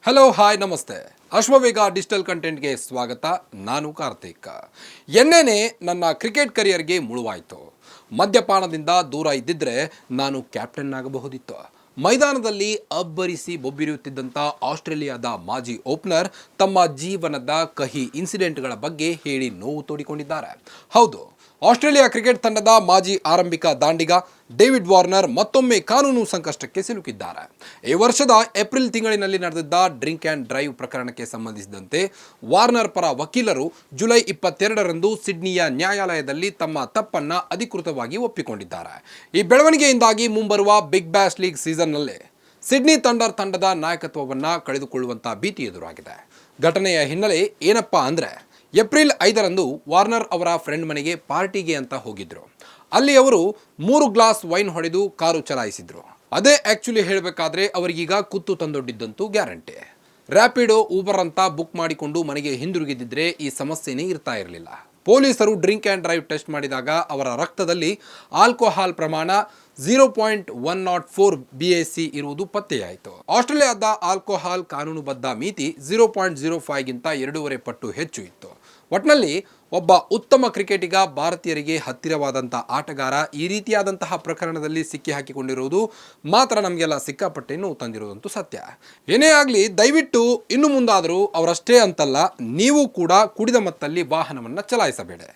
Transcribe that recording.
Hello hi ನಮಸ್ತೆ. Ashwavega digital ಕಂಟೆಂಟ್ಗೆ ಸ್ವಾಗತ. ನಾನು ಕಾರ್ತಿಕ್. ಎನ್ನೆನೆ ನನ್ನ ಕ್ರಿಕೆಟ್ ಕರಿಯರ್ಗೆ ಮುಳುವಾಯಿತು. ಮದ್ಯಪಾನದಿಂದ ದೂರ ಇದ್ದಿದ್ರೆ ನಾನು ಕ್ಯಾಪ್ಟನ್ ಆಗಬಹುದಿತ್ತು. ಮೈದಾನದಲ್ಲಿ ಅಬ್ಬರಿಸಿ ಬೊಬ್ಬಿರಿಯುತ್ತಿದ್ದಂಥ ಆಸ್ಟ್ರೇಲಿಯಾದ ಮಾಜಿ ಓಪನರ್ ತಮ್ಮ ಜೀವನದ ಕಹಿ ಇನ್ಸಿಡೆಂಟ್ಗಳ ಬಗ್ಗೆ ಹೇಳಿ ನೋವು ತೋಡಿಕೊಂಡಿದ್ದಾರೆ. ಹೌದು, ಆಸ್ಟ್ರೇಲಿಯಾ ಕ್ರಿಕೆಟ್ ತಂಡದ ಮಾಜಿ ಆರಂಭಿಕ ದಾಂಡಿಗ ಡೇವಿಡ್ ವಾರ್ನರ್ ಮತ್ತೊಮ್ಮೆ ಕಾನೂನು ಸಂಕಷ್ಟಕ್ಕೆ ಸಿಲುಕಿದ್ದಾರೆ. ಈ ವರ್ಷದ ಏಪ್ರಿಲ್ ತಿಂಗಳಿನಲ್ಲಿ ನಡೆದಿದ್ದ ಡ್ರಿಂಕ್ ಆ್ಯಂಡ್ ಡ್ರೈವ್ ಪ್ರಕರಣಕ್ಕೆ ಸಂಬಂಧಿಸಿದಂತೆ ವಾರ್ನರ್ ಪರ ವಕೀಲರು ಜುಲೈ 22ರಂದು ಸಿಡ್ನಿಯ ನ್ಯಾಯಾಲಯದಲ್ಲಿ ತಮ್ಮ ತಪ್ಪನ್ನು ಅಧಿಕೃತವಾಗಿ ಒಪ್ಪಿಕೊಂಡಿದ್ದಾರೆ. ಈ ಬೆಳವಣಿಗೆಯಿಂದಾಗಿ ಮುಂಬರುವ ಬಿಗ್ ಬ್ಯಾಶ್ ಲೀಗ್ ಸೀಸನ್ನಲ್ಲೇ ಸಿಡ್ನಿ ಥಂಡರ್ ತಂಡದ ನಾಯಕತ್ವವನ್ನು ಕಳೆದುಕೊಳ್ಳುವಂಥ ಭೀತಿ ಎದುರಾಗಿದೆ. ಘಟನೆಯ ಹಿನ್ನೆಲೆ ಏನಪ್ಪಾ ಅಂದರೆ, ಏಪ್ರಿಲ್ 5ರಂದು ವಾರ್ನರ್ ಅವರ ಫ್ರೆಂಡ್ ಮನೆಗೆ ಪಾರ್ಟಿಗೆ ಅಂತ ಹೋಗಿದ್ರು. ಅಲ್ಲಿ ಅವರು 3 ಗ್ಲಾಸ್ ವೈನ್ ಹೊಡೆದು ಕಾರು ಚಲಾಯಿಸಿದ್ರು. ಅದೇ ಆ್ಯಕ್ಚುಲಿ ಹೇಳಬೇಕಾದ್ರೆ ಅವರಿಗೀಗ ಕುತ್ತು ತಂದೊಡ್ಡಿದ್ದಂತೂ ಗ್ಯಾರಂಟಿ. ರ್ಯಾಪಿಡೋ, ಊಬರ್ ಅಂತ ಬುಕ್ ಮಾಡಿಕೊಂಡು ಮನೆಗೆ ಹಿಂದಿರುಗಿದ್ದಿದ್ರೆ ಈ ಸಮಸ್ಯೆನೇ ಇರ್ತಾ ಇರಲಿಲ್ಲ. ಪೊಲೀಸರು ಡ್ರಿಂಕ್ ಆ್ಯಂಡ್ ಡ್ರೈವ್ ಟೆಸ್ಟ್ ಮಾಡಿದಾಗ ಅವರ ರಕ್ತದಲ್ಲಿ ಆಲ್ಕೋಹಾಲ್ ಪ್ರಮಾಣ 0.104 BAC ಇರುವುದು ಪತ್ತೆಯಾಯಿತು. ಆಸ್ಟ್ರೇಲಿಯಾದ ಆಲ್ಕೋಹಾಲ್ ಕಾನೂನುಬದ್ಧ ಮಿತಿ 0.05ಗಿಂತ 2.5 ಪಟ್ಟು ಹೆಚ್ಚು ಇತ್ತು. ಒಟ್ನಲ್ಲಿ ಒಬ್ಬ ಉತ್ತಮ ಕ್ರಿಕೆಟಿಗ, ಭಾರತೀಯರಿಗೆ ಹತ್ತಿರವಾದಂಥ ಆಟಗಾರ ಈ ರೀತಿಯಾದಂತಹ ಪ್ರಕರಣದಲ್ಲಿ ಸಿಕ್ಕಿ ಹಾಕಿಕೊಂಡಿರುವುದು ಮಾತ್ರ ನಮಗೆಲ್ಲ ಸಿಕ್ಕಾಪಟ್ಟೆ ನೋವು ತಂದಿರುವುದಂತೂ ಸತ್ಯ. ಏನೇ ಆಗಲಿ, ದಯವಿಟ್ಟು ಇನ್ನು ಮುಂದಾದರೂ ಅವರಷ್ಟೇ ಅಂತಲ್ಲ, ನೀವು ಕೂಡ ಕುಡಿದ ಮತ್ತಲ್ಲಿ ವಾಹನವನ್ನು ಚಲಾಯಿಸಬೇಡಿ.